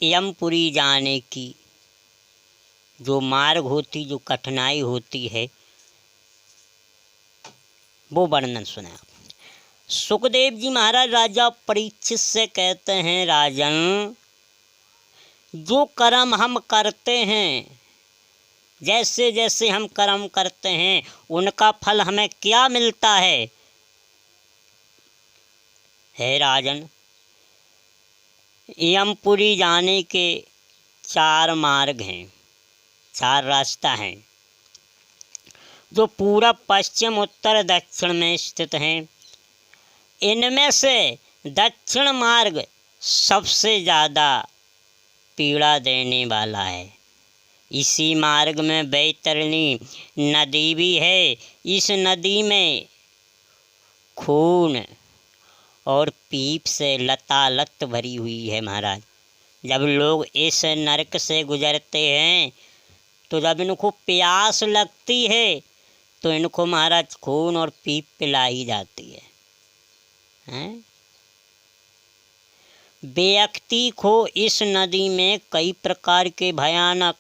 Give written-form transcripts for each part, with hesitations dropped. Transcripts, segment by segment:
यमपुरी जाने की जो मार्ग होती, जो कठिनाई होती है, वो वर्णन सुना। सुखदेव जी महाराज राजा परीक्षित से कहते हैं, राजन, जो कर्म हम करते हैं, जैसे जैसे हम कर्म करते हैं, उनका फल हमें क्या मिलता है? राजन, यमपुरी जाने के 4 मार्ग हैं, 4 रास्ता हैं, जो पूरब, पश्चिम, उत्तर, दक्षिण में स्थित हैं। इनमें से दक्षिण मार्ग सबसे ज़्यादा पीड़ा देने वाला है। इसी मार्ग में बैतरणी नदी भी है। इस नदी में खून और पीप से लतालत भरी हुई है महाराज। जब लोग इस नरक से गुजरते हैं तो जब इनको प्यास लगती है तो इनको महाराज खून और पीप पिलाई जाती है, हैं? व्यक्ति को इस नदी में कई प्रकार के भयानक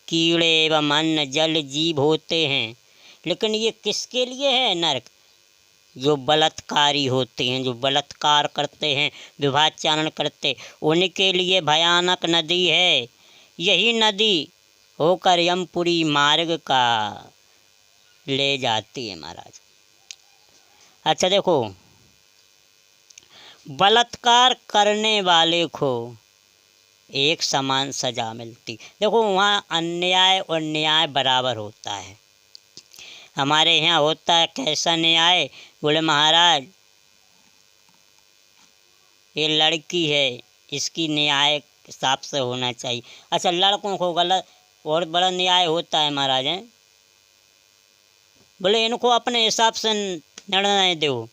कीड़े एवं अन्य जल जीव होते हैं, लेकिन ये किसके लिए है नरक? जो बलात्कारी होते हैं, जो बलात्कार करते हैं, विभाचारण करते, उनके लिए भयानक नदी है। यही नदी होकर यमपुरी मार्ग का ले जाती है महाराज। अच्छा देखो, बलात्कार करने वाले को एक समान सज़ा मिलती। देखो, वहाँ अन्याय और न्याय बराबर होता है। हमारे यहाँ होता है कैसा न्याय? बोले महाराज, ये लड़की है, इसकी न्याय हिसाब से होना चाहिए। अच्छा, लड़कों को गलत और बड़ा न्याय होता है महाराज, हैं? बोले इनको अपने हिसाब से निर्णय दो।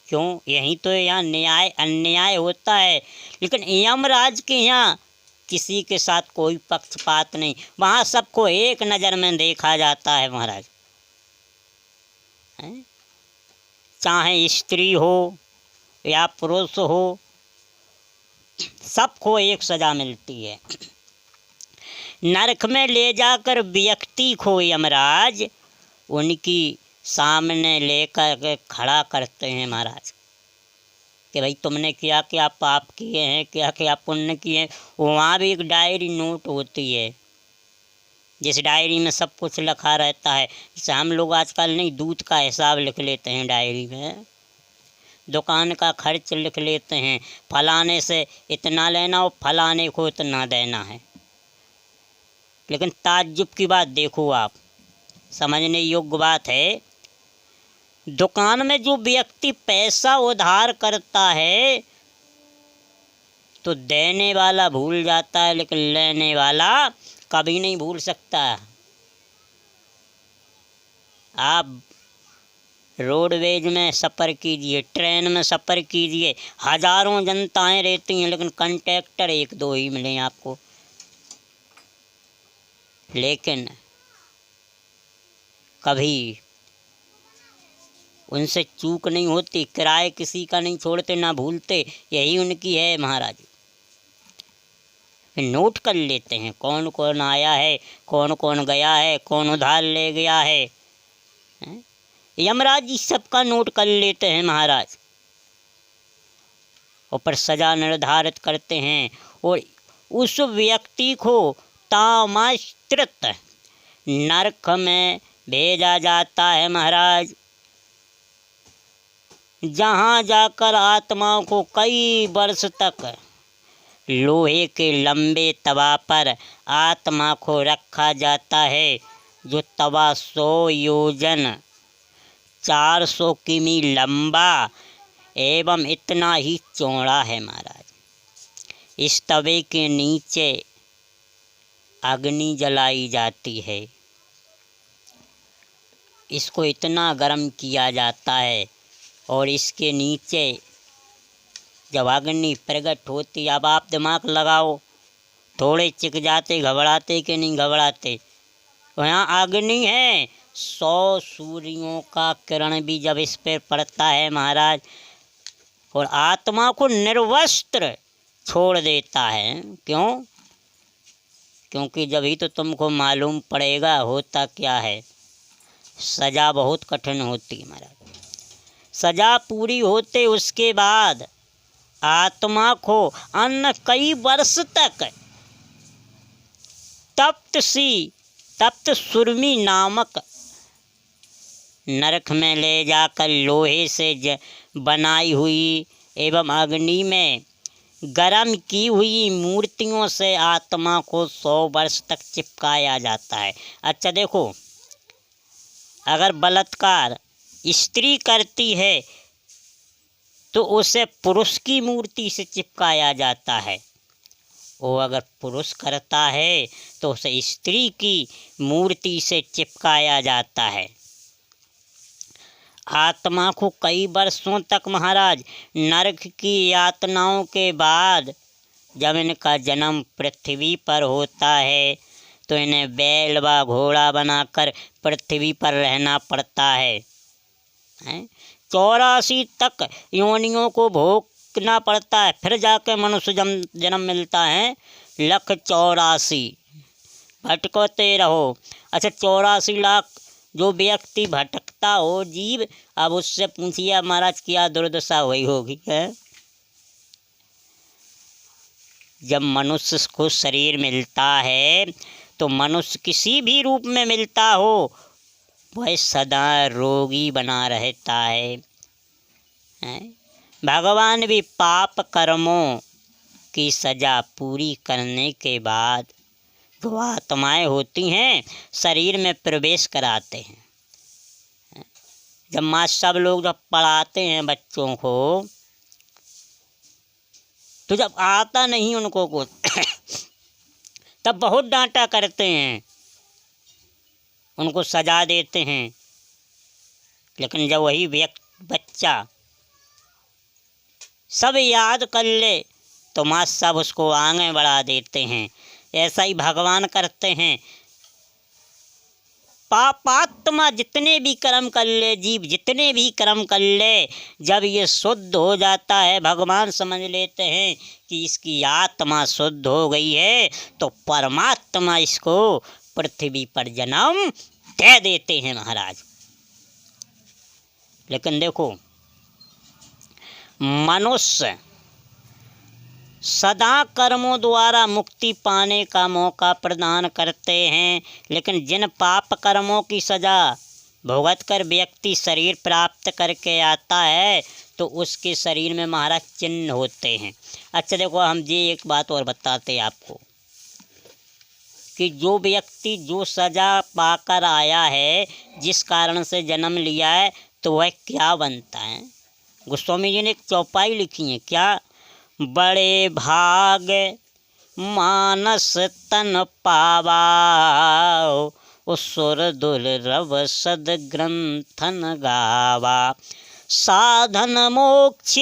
क्यों? यहीं तो यहाँ न्याय अन्याय होता है। लेकिन यमराज के यहाँ किसी के साथ कोई पक्षपात नहीं, वहाँ सबको एक नज़र में देखा जाता है महाराज, हैं? चाहे स्त्री हो या पुरुष हो, सबको एक सज़ा मिलती है। नरक में ले जाकर व्यक्ति को यमराज उनकी सामने लेकर के खड़ा करते हैं महाराज कि भाई तुमने क्या क्या पाप किए हैं, क्या क्या पुण्य किए हैं। वहाँ भी एक डायरी नोट होती है, जिस डायरी में सब कुछ लिखा रहता है। जैसे हम लोग आजकल नहीं दूध का हिसाब लिख लेते हैं डायरी में, दुकान का खर्च लिख लेते हैं, फलाने से इतना लेना और फलाने को इतना देना है। लेकिन ताज्जुब की बात देखो आप, समझने योग्य बात है। दुकान में जो व्यक्ति पैसा उधार करता है तो देने वाला भूल जाता है, लेकिन लेने वाला कभी नहीं भूल सकता। आप रोडवेज में सफ़र कीजिए, ट्रेन में सफ़र कीजिए, हज़ारों जनताएं रहती हैं, लेकिन कंडक्टर 1-2 ही मिलें आपको। लेकिन कभी उनसे चूक नहीं होती, किराए किसी का नहीं छोड़ते, ना भूलते। यही उनकी है महाराज। नोट कर लेते हैं कौन कौन आया है, कौन कौन गया है, कौन उधार ले गया है, हैं? यमराज जी सबका नोट कर लेते हैं महाराज, ऊपर सज़ा निर्धारित करते हैं और उस व्यक्ति को तामाश्रित नरक में भेजा जाता है महाराज, जहाँ जाकर आत्माओं को कई वर्ष तक लोहे के लंबे तवा पर आत्मा को रखा जाता है। जो तवा 100 योजन 400 किमी लंबा एवं इतना ही चौड़ा है महाराज। इस तवे के नीचे अग्नि जलाई जाती है। इसको इतना गर्म किया जाता है और इसके नीचे जब अग्नि प्रकट होती, अब आप दिमाग लगाओ, थोड़े चिक जाते, घबराते कि नहीं घबराते? यहाँ अग्नि है, 100 सूर्यों का किरण भी जब इस पर पड़ता है महाराज, और आत्मा को निर्वस्त्र छोड़ देता है। क्यों? क्योंकि जब ही तो तुमको मालूम पड़ेगा होता क्या है। सज़ा बहुत कठिन होती है महाराज। सज़ा पूरी होते उसके बाद आत्मा को अन्न कई वर्ष तक तप्त सुरमी नामक नरक में ले जाकर लोहे से बनाई हुई एवं अग्नि में गरम की हुई मूर्तियों से आत्मा को 100 वर्ष तक चिपकाया जाता है। अच्छा देखो, अगर बलात्कार स्त्री करती है तो उसे पुरुष की मूर्ति से चिपकाया जाता है, और अगर पुरुष करता है तो उसे स्त्री की मूर्ति से चिपकाया जाता है। आत्मा को कई वर्षों तक महाराज नरक की यातनाओं के बाद जब इनका जन्म पृथ्वी पर होता है तो इन्हें बैल व घोड़ा बनाकर पृथ्वी पर रहना पड़ता है। 84 तक योनियों को भोगना पड़ता है, फिर जाके मनुष्य जन्म मिलता है। 184 भटकते रहो। अच्छा, 84 लाख जो व्यक्ति भटकता हो जीव, अब उससे पूछिए महाराज क्या दुर्दशा हुई होगी है। जब मनुष्य को शरीर मिलता है तो मनुष्य किसी भी रूप में मिलता हो वह सदा रोगी बना रहता है। भगवान भी पाप कर्मों की सज़ा पूरी करने के बाद जो आत्माएं होती हैं शरीर में प्रवेश कराते हैं। जब माँ सब लोग जब पढ़ाते हैं बच्चों को तो जब आता नहीं उनको कुछ तब बहुत डांटा करते हैं, उनको सजा देते हैं। लेकिन जब वही बच्चा सब याद कर ले तो माँ सब उसको आगे बढ़ा देते हैं। ऐसा ही भगवान करते हैं। पापात्मा जितने भी कर्म कर ले, जीव जितने भी कर्म कर ले, जब ये शुद्ध हो जाता है भगवान समझ लेते हैं कि इसकी आत्मा शुद्ध हो गई है तो परमात्मा इसको पृथ्वी पर जन्म दे देते हैं महाराज। लेकिन देखो, मनुष्य सदा कर्मों द्वारा मुक्ति पाने का मौका प्रदान करते हैं, लेकिन जिन पाप कर्मों की सज़ा भुगत कर व्यक्ति शरीर प्राप्त करके आता है तो उसके शरीर में महाराज चिन्ह होते हैं। अच्छा देखो, हम ये एक बात और बताते हैं आपको कि जो व्यक्ति जो सज़ा पाकर आया है, जिस कारण से जन्म लिया है, तो वह क्या बनता है। गोस्वामी जी ने एक चौपाई लिखी है, क्या? बड़े भाग मानस तन पावा, सुर दुर्लभ सद ग्रंथन गावा, साधन मोक्ष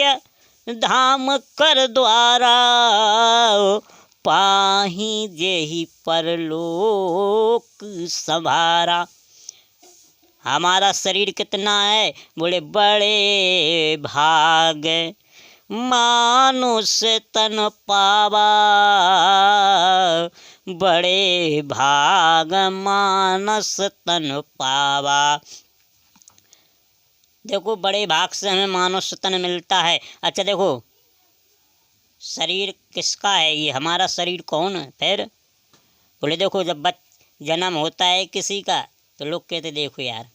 धाम कर द्वारा, पाही जेहि परलोक संभारा। हमारा शरीर कितना है? बोले बड़े भाग मानुष तन पावा, बड़े भाग मानस तन पावा। देखो, बड़े भाग से हमें मानुष तन मिलता है। अच्छा देखो, शरीर किसका है? ये हमारा शरीर कौन है? फिर बोले देखो, जब जन्म होता है किसी का तो लोग कहते देखो यार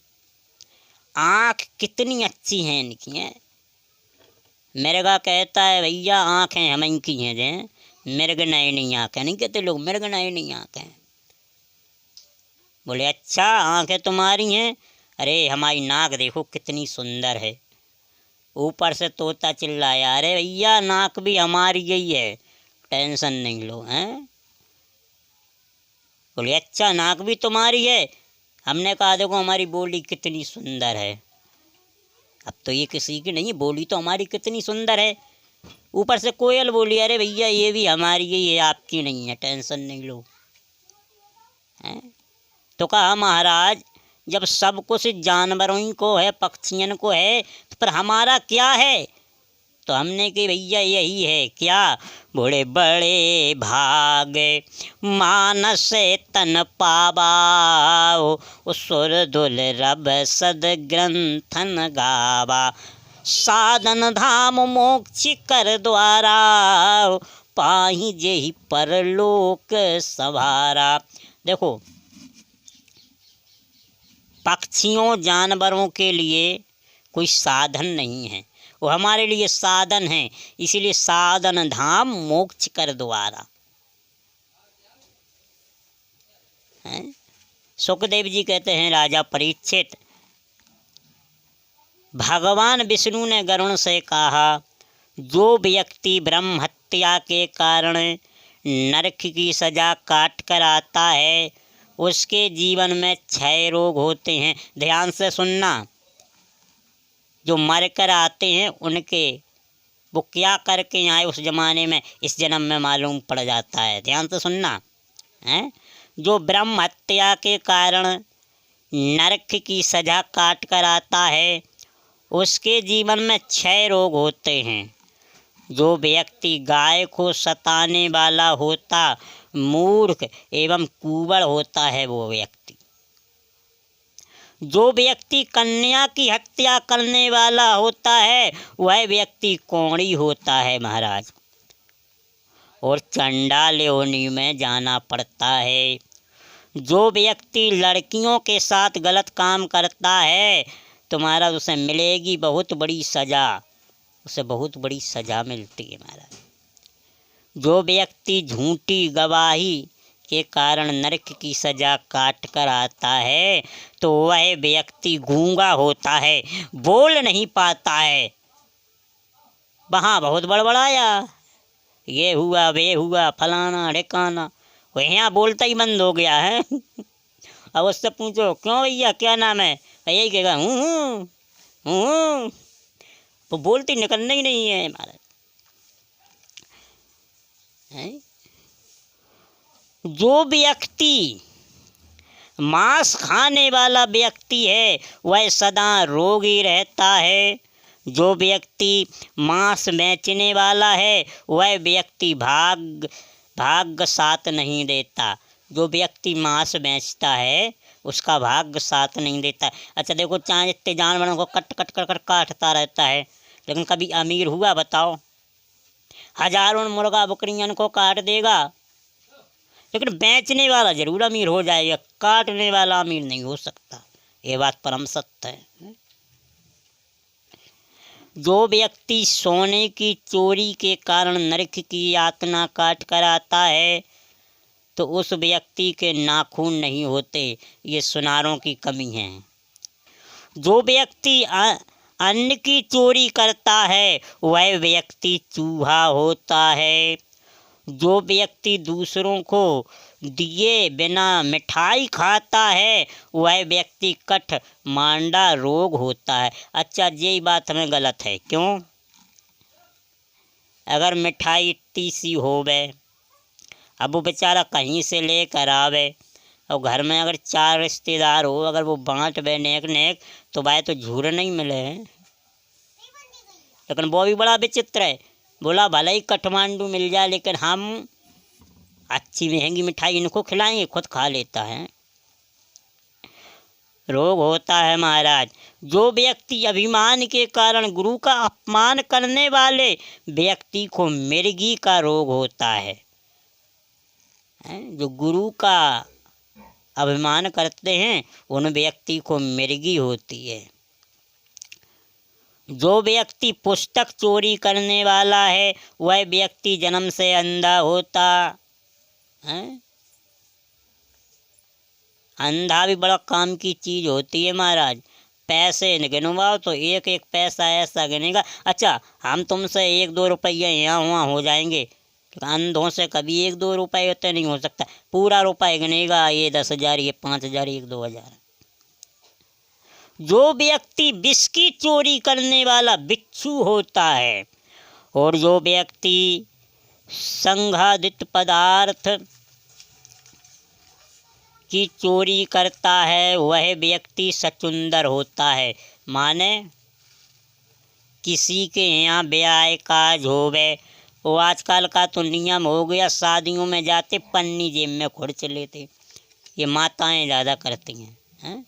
आँख कितनी अच्छी हैं इनकी हैं। मिर्गा कहता है भैया आँखें हम इनकी हैं जे, मिर्ग नयनी आँखें नहीं कहते लोग, मिर्ग नयनी आँखें। बोले अच्छा आँखें तुम्हारी हैं? अरे हमारी नाक देखो कितनी सुंदर है। ऊपर से तोता चिल्लाया, अरे भैया नाक भी हमारी यही है, टेंशन नहीं लो हैं। बोले अच्छा नाक भी तुम्हारी है? हमने कहा देखो हमारी बोली कितनी सुंदर है। अब तो ये किसी की नहीं, बोली तो हमारी कितनी सुंदर है। ऊपर से कोयल बोली, अरे भैया ये भी हमारी ही है, आपकी नहीं है, टेंशन नहीं लो हैं। तो कहा महाराज जब सब कुछ जानवरों को है, पक्षियों को है, तो पर हमारा क्या है? तो हमने कि भैया यही है क्या, बड़े बड़े भाग मानस तन पावाओ, सुर दुल रब सद ग्रंथन गावा, साधन धाम मोक्ष कर द्वारा, पाही जेहि परलोक सवारा। देखो, पक्षियों जानवरों के लिए कोई साधन नहीं है, वो हमारे लिए साधन है, इसीलिए साधन धाम मोक्ष कर द्वारा। सुखदेव जी कहते हैं, राजा परीक्षित, भगवान विष्णु ने गरुण से कहा, जो व्यक्ति ब्रह्म हत्या के कारण नरक की सजा काट कर आता है, उसके जीवन में 6 रोग होते हैं। ध्यान से सुनना, जो मर कर आते हैं उनके वो क्या करके आए उस जमाने में, इस जन्म में मालूम पड़ जाता है। ध्यान से सुनना है, जो ब्रह्म हत्या के कारण नरक की सजा काट कर आता है, उसके जीवन में 6 रोग होते हैं। जो व्यक्ति गाय को सताने वाला होता, मूर्ख एवं कुबड़ होता है वो व्यक्ति। जो व्यक्ति कन्या की हत्या करने वाला होता है, वह व्यक्ति कोढ़ी होता है महाराज, और चंडाल योनि में जाना पड़ता है। जो व्यक्ति लड़कियों के साथ गलत काम करता है, तुम्हारा उसे मिलेगी बहुत बड़ी सजा, उसे बहुत बड़ी सजा मिलती है महाराज। जो व्यक्ति झूठी गवाही के कारण नरक की सजा काट कर आता है, तो वह व्यक्ति गूंगा होता है, बोल नहीं पाता है। वहाँ बहुत बड़बड़ाया, ये हुआ वे हुआ फलाना ढिकाना, वहाँ बोलता ही बंद हो गया है। अब उससे पूछो, क्यों भैया क्या नाम है, यही कहेगा हूँ, तो बोलती निकलना ही नहीं है महाराज। जो व्यक्ति मांस खाने वाला व्यक्ति है, वह सदा रोगी रहता है। जो व्यक्ति मांस बेचने वाला है, वह व्यक्ति भाग्य साथ नहीं देता। जो व्यक्ति मांस बेचता है, उसका भाग्य साथ नहीं देता। अच्छा देखो, चाहे इतने जानवरों को कट कट कर काटता रहता है, लेकिन कभी अमीर हुआ बताओ? हजारों मुर्गा बकरियां को काट देगा, लेकिन बेचने वाला जरूर अमीर हो जाएगा, काटने वाला अमीर नहीं हो सकता। ये बात परम सत्य है। जो व्यक्ति सोने की चोरी के कारण नरक की यातना काट कर आता है, तो उस व्यक्ति के नाखून नहीं होते, ये सुनारों की कमी है। जो व्यक्ति अन्न की चोरी करता है, वह व्यक्ति चूहा होता है। जो व्यक्ति दूसरों को दिए बिना मिठाई खाता है, वह व्यक्ति कठ मांडा रोग होता है। अच्छा, यही बात हमें गलत है। क्यों? अगर मिठाई इतनी सी होवे, अब वो बेचारा कहीं से लेकर आवे, और घर में अगर 4 रिश्तेदार हो, अगर वो बाँट बे नेक नेक, तो वह तो झूर नहीं मिले हैं। लेकिन वो भी बड़ा विचित्र है, बोला भले ही काठमांडू मिल जाए, लेकिन हम अच्छी महंगी मिठाई इनको खिलाएंगे, खुद खा लेता है। रोग होता है महाराज। जो व्यक्ति अभिमान के कारण गुरु का अपमान करने वाले व्यक्ति को मिर्गी का रोग होता है। जो गुरु का अभिमान करते हैं, उन व्यक्ति को मिर्गी होती है। जो व्यक्ति पुस्तक चोरी करने वाला है, वह व्यक्ति जन्म से अंधा होता है। अंधा भी बड़ा काम की चीज़ होती है महाराज। पैसे गिनवाओ तो एक एक पैसा ऐसा गिनेगा। अच्छा, हम तुमसे 1-2 रुपये यहाँ वहाँ हो जाएंगे, अंधों से कभी 1-2 रुपये होते नहीं हो सकता। पूरा रुपये गिनेगा, ये 10,000, ये 5,000, ये 2,000। जो व्यक्ति विष की चोरी करने वाला बिच्छू होता है, और जो व्यक्ति संघादित पदार्थ की चोरी करता है, वह व्यक्ति सचुंदर होता है। माने किसी के यहाँ ब्याह काज होवे, वो आजकल का तो नियम हो गया, शादियों में जाते पन्नी जेब में खुर्च लेते, ये माताएं ज़्यादा करती हैं।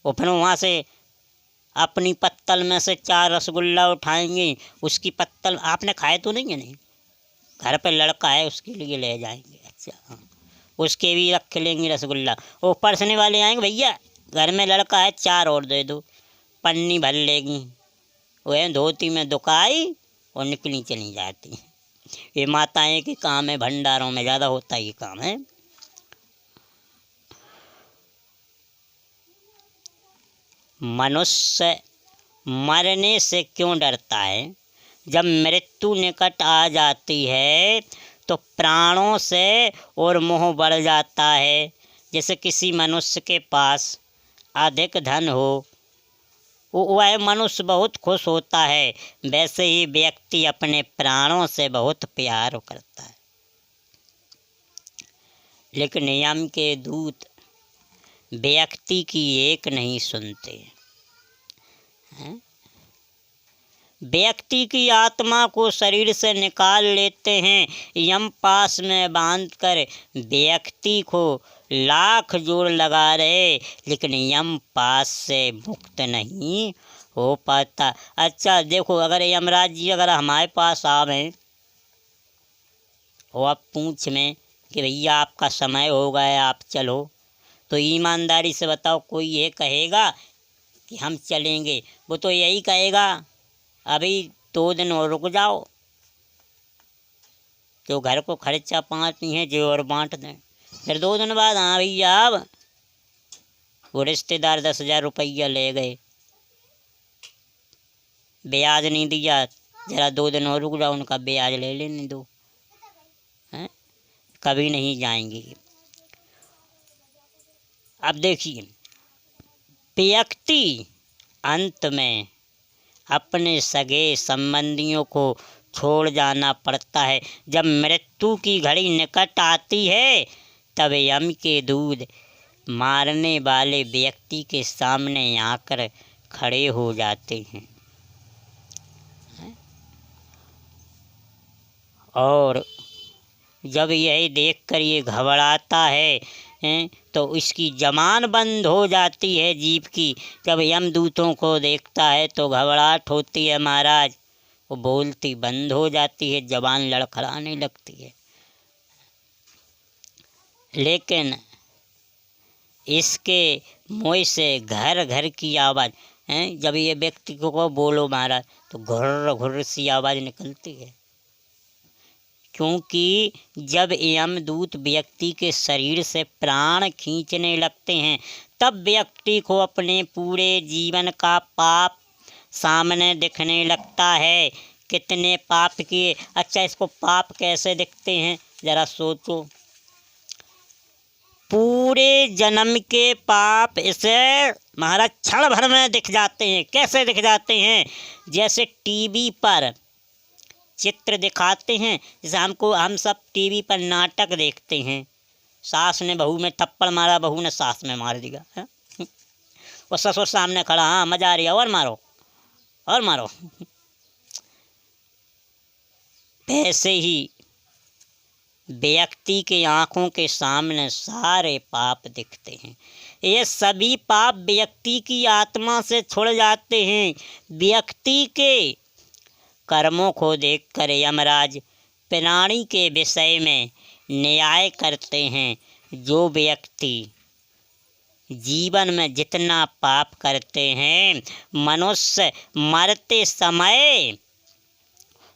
वो फिर वहाँ से अपनी पत्तल में से 4 रसगुल्ला उठाएंगे, उसकी पत्तल आपने खाए तो नहीं है, नहीं घर पे लड़का है उसके लिए ले जाएंगे, अच्छा हाँ, उसके भी रख लेंगे रसगुल्ला। वो परसने वाले आएंगे, भैया घर में लड़का है 4 और दे दो, पन्नी भर लेगी, वह धोती में दुकाई और निकली चली जाती। ये माताएं के काम है, भंडारों में ज़्यादा होता ये काम है। मनुष्य मरने से क्यों डरता है? जब मृत्यु निकट आ जाती है तो प्राणों से और मोह बढ़ जाता है। जैसे किसी मनुष्य के पास अधिक धन हो, वह मनुष्य बहुत खुश होता है, वैसे ही व्यक्ति अपने प्राणों से बहुत प्यार करता है। लेकिन यम के दूत व्यक्ति की एक नहीं सुनते हैं। व्यक्ति की आत्मा को शरीर से निकाल लेते हैं, यम पास में बांधकर व्यक्ति को लाख जोर लगा रहे, लेकिन यम पास से मुक्त नहीं हो पाता। अच्छा देखो, अगर यमराज जी अगर हमारे पास आवे और आप पूछ में कि भैया आपका समय हो गया आप चलो, तो ईमानदारी से बताओ कोई ये कहेगा कि हम चलेंगे? वो तो यही कहेगा अभी 2 दिन और रुक जाओ, तो घर को खर्चा 5 नहीं है जो और बांट दें। फिर 2 दिन बाद हाँ भैया अब वो रिश्तेदार 10,000 रुपया ले गए, ब्याज नहीं दिया, जरा 2 दिन और रुक जाओ, उनका ब्याज ले लेने दो, हैं? कभी नहीं जाएंगे। अब देखिए, व्यक्ति अंत में अपने सगे संबंधियों को छोड़ जाना पड़ता है। जब मृत्यु की घड़ी निकट आती है तब यम के दूत मारने वाले व्यक्ति के सामने आकर खड़े हो जाते हैं और जब यही देखकर ये घबराता है तो इसकी जबान बंद हो जाती है जीभ की। जब यमदूतों को देखता है तो घबराहट होती है महाराज, वो बोलती बंद हो जाती है, जबान लड़खड़ाने लगती है। लेकिन इसके मुँह से घर घर की आवाज़ जब ये व्यक्ति को बोलो महाराज तो घुर्र घुर्र सी आवाज़ निकलती है, क्योंकि जब यमदूत व्यक्ति के शरीर से प्राण खींचने लगते हैं तब व्यक्ति को अपने पूरे जीवन का पाप सामने दिखने लगता है। कितने पाप किए, अच्छा इसको पाप कैसे दिखते हैं ज़रा सोचो। पूरे जन्म के पाप इसे महाराज क्षण भर में दिख जाते हैं। कैसे दिख जाते हैं? जैसे टीवी पर चित्र दिखाते हैं, जैसे हम सब टीवी पर नाटक देखते हैं, सास ने बहू में थप्पड़ मारा, बहू ने सास में मार दिया है? और ससुर सामने खड़ा, हाँ मजा आ रही है और मारो और मारो। वैसे ही व्यक्ति के आँखों के सामने सारे पाप दिखते हैं। ये सभी पाप व्यक्ति की आत्मा से छुड़ जाते हैं। व्यक्ति के कर्मों को देखकर यमराज प्राणी के विषय में न्याय करते हैं। जो व्यक्ति जीवन में जितना पाप करते हैं, मनुष्य मरते समय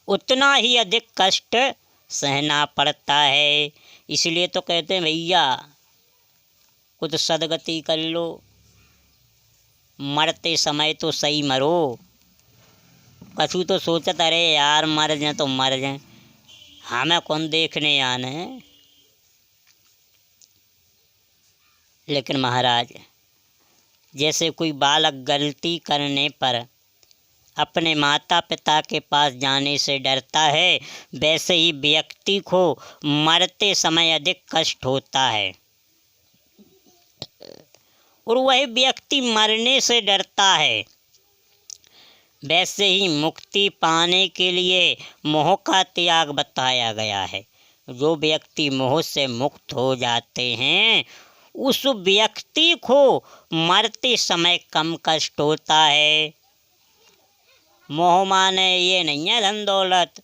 उतना ही अधिक कष्ट सहना पड़ता है। इसलिए तो कहते हैं भैया कुछ सदगति कर लो, मरते समय तो सही मरो। कछु तो सोचत अरे यार मर जाए तो मर जाए, हमें कौन देखने आने हैं। लेकिन महाराज जैसे कोई बालक गलती करने पर अपने माता पिता के पास जाने से डरता है, वैसे ही व्यक्ति को मरते समय अधिक कष्ट होता है और वही व्यक्ति मरने से डरता है। वैसे ही मुक्ति पाने के लिए मोह का त्याग बताया गया है। जो व्यक्ति मोह से मुक्त हो जाते हैं उस व्यक्ति को मरते समय कम कष्ट होता है। मोह माने ये नहीं है धन दौलत,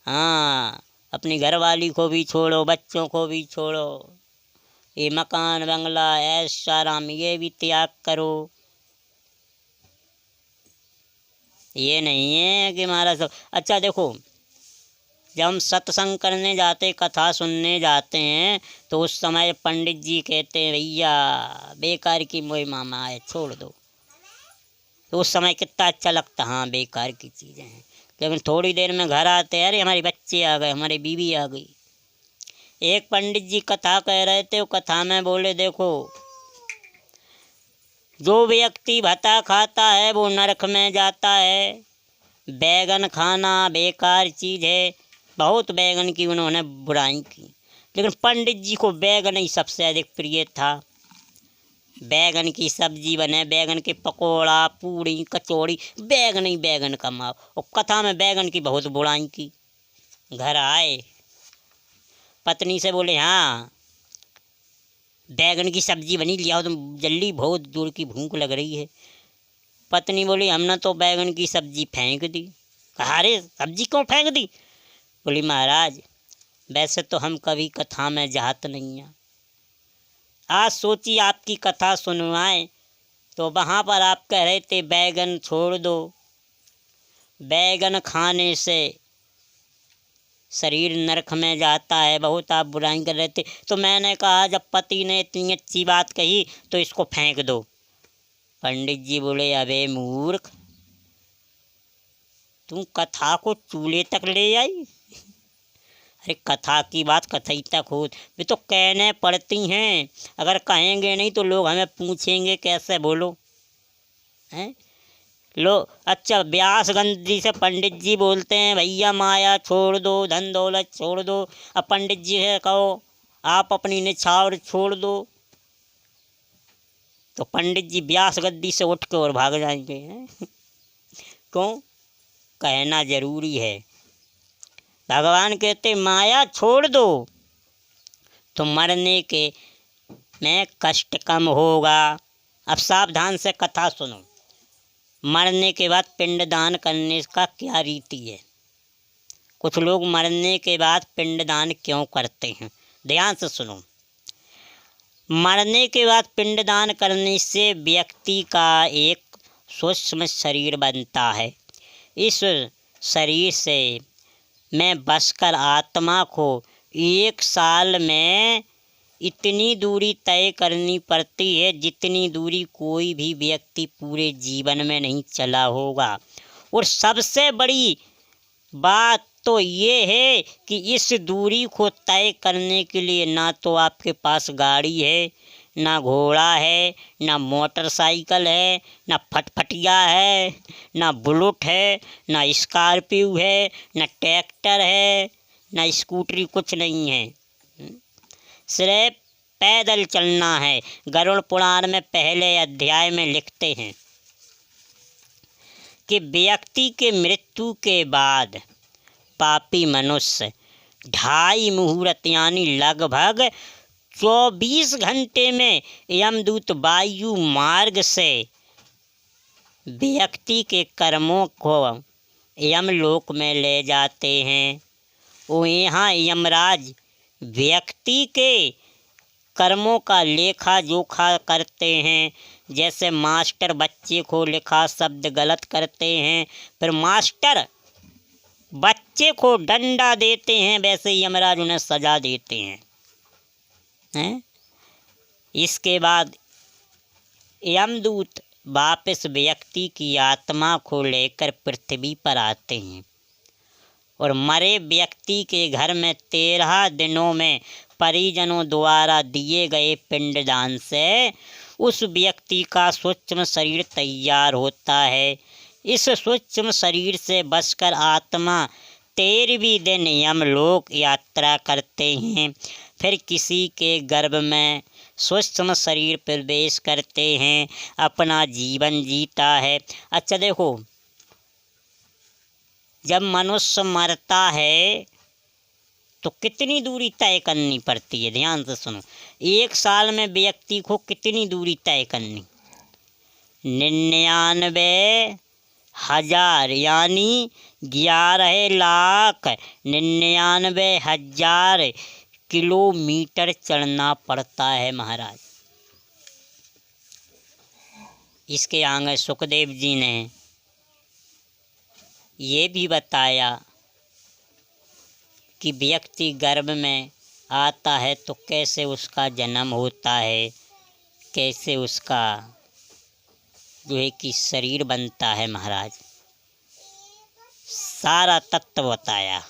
हाँ, अपनी घरवाली को भी छोड़ो, बच्चों को भी छोड़ो, ये मकान बंगला ऐश आराम ये भी त्याग करो। ये नहीं है कि हमारा सब अच्छा। देखो, जब हम सत्संग करने जाते, कथा सुनने जाते हैं, तो उस समय पंडित जी कहते हैं भैया बेकार की मोह मामा है छोड़ दो, तो उस समय कितना अच्छा लगता, हाँ बेकार की चीज़ें हैं। लेकिन थोड़ी देर में घर आते हैं, अरे हमारे बच्चे आ गए, हमारी बीवी आ गई। एक पंडित जी कथा कह रहे थे, वो कथा में बोले देखो, जो व्यक्ति भत्ता खाता है वो नरक में जाता है। बैगन खाना बेकार चीज़ है, बहुत बैगन की उन्होंने बुराई की, लेकिन पंडित जी को बैगन ही सबसे अधिक प्रिय था। बैगन की सब्जी बने, बैगन के पकोड़ा, पूड़ी, कचौड़ी, बैगन ही बैगन का माव, और कथा में बैगन की बहुत बुराई की। घर आए, पत्नी से बोले हाँ बैगन की सब्जी बनी, लिया हो तुम जल्दी, बहुत जोर की भूख लग रही है। पत्नी बोली हमने तो बैगन की सब्जी फेंक दी। कहा अरे सब्जी क्यों फेंक दी? बोली महाराज वैसे तो हम कभी कथा में जात नहीं हैं, आज सोची आपकी कथा सुनवाएं, तो वहाँ पर आप कह रहे थे बैगन छोड़ दो, बैगन खाने से शरीर नरक में जाता है, बहुत आप बुराई कर रहे थे। तो मैंने कहा जब पति ने इतनी अच्छी बात कही तो इसको फेंक दो। पंडित जी बोले अबे मूर्ख, तुम कथा को चूल्हे तक ले आई? अरे कथा की बात कथई तक हो, वे तो कहने पड़ती हैं, अगर कहेंगे नहीं तो लोग हमें पूछेंगे कैसे, बोलो हैं लो। अच्छा, व्यासगंज जी से पंडित जी बोलते हैं भैया माया छोड़ दो, धन दौलत छोड़ दो। अब पंडित जी से कहो आप अपनी निछावर छोड़ दो, तो पंडित जी व्यास गद्दी से उठ के और भाग जाएंगे हैं क्यों? कहना जरूरी है। भगवान कहते माया छोड़ दो तो मरने के में कष्ट कम होगा। अब सावधान से कथा सुनो। मरने के बाद पिंडदान करने का क्या रीति है? कुछ लोग मरने के बाद पिंडदान क्यों करते हैं, ध्यान से सुनो। मरने के बाद पिंडदान करने से व्यक्ति का एक सूक्ष्म शरीर बनता है। इस शरीर से में बसकर आत्मा को 1 साल में इतनी दूरी तय करनी पड़ती है जितनी दूरी कोई भी व्यक्ति पूरे जीवन में नहीं चला होगा। और सबसे बड़ी बात तो ये है कि इस दूरी को तय करने के लिए ना तो आपके पास गाड़ी है, ना घोड़ा है, ना मोटरसाइकिल है, ना फटफटिया है, ना बुलेट है, ना स्कॉर्पियो है, ना ट्रैक्टर है, ना स्कूटरी, कुछ नहीं है, सिर्फ पैदल चलना है। गरुड़ पुराण में पहले अध्याय में लिखते हैं कि व्यक्ति के मृत्यु के बाद पापी मनुष्य 2.5 मुहूर्त यानी लगभग 24 घंटे में यमदूत वायु मार्ग से व्यक्ति के कर्मों को यमलोक में ले जाते हैं। वो यहाँ यमराज व्यक्ति के कर्मों का लेखा जोखा करते हैं। जैसे मास्टर बच्चे को लिखा शब्द गलत करते हैं, फिर मास्टर बच्चे को डंडा देते हैं, वैसे यमराज उन्हें सजा देते हैं। इसके बाद यमदूत वापस व्यक्ति की आत्मा को लेकर पृथ्वी पर आते हैं और मरे व्यक्ति के घर में 13 दिनों में परिजनों द्वारा दिए गए पिंडदान से उस व्यक्ति का सूक्ष्म शरीर तैयार होता है। इस सूक्ष्म शरीर से बसकर आत्मा 13वें दिन यमलोक यात्रा करते हैं, फिर किसी के गर्भ में सूक्ष्म शरीर प्रवेश करते हैं, अपना जीवन जीता है। अच्छा देखो, जब मनुष्य मरता है तो कितनी दूरी तय करनी पड़ती है, ध्यान से सुनो। 1 साल में व्यक्ति को कितनी दूरी तय करनी, 99,000 यानी 11,99,000 किलोमीटर चलना पड़ता है महाराज। इसके आगे सुखदेव जी ने ये भी बताया कि व्यक्ति गर्भ में आता है तो कैसे उसका जन्म होता है, कैसे उसका जो है कि शरीर बनता है महाराज, सारा तत्व बताया।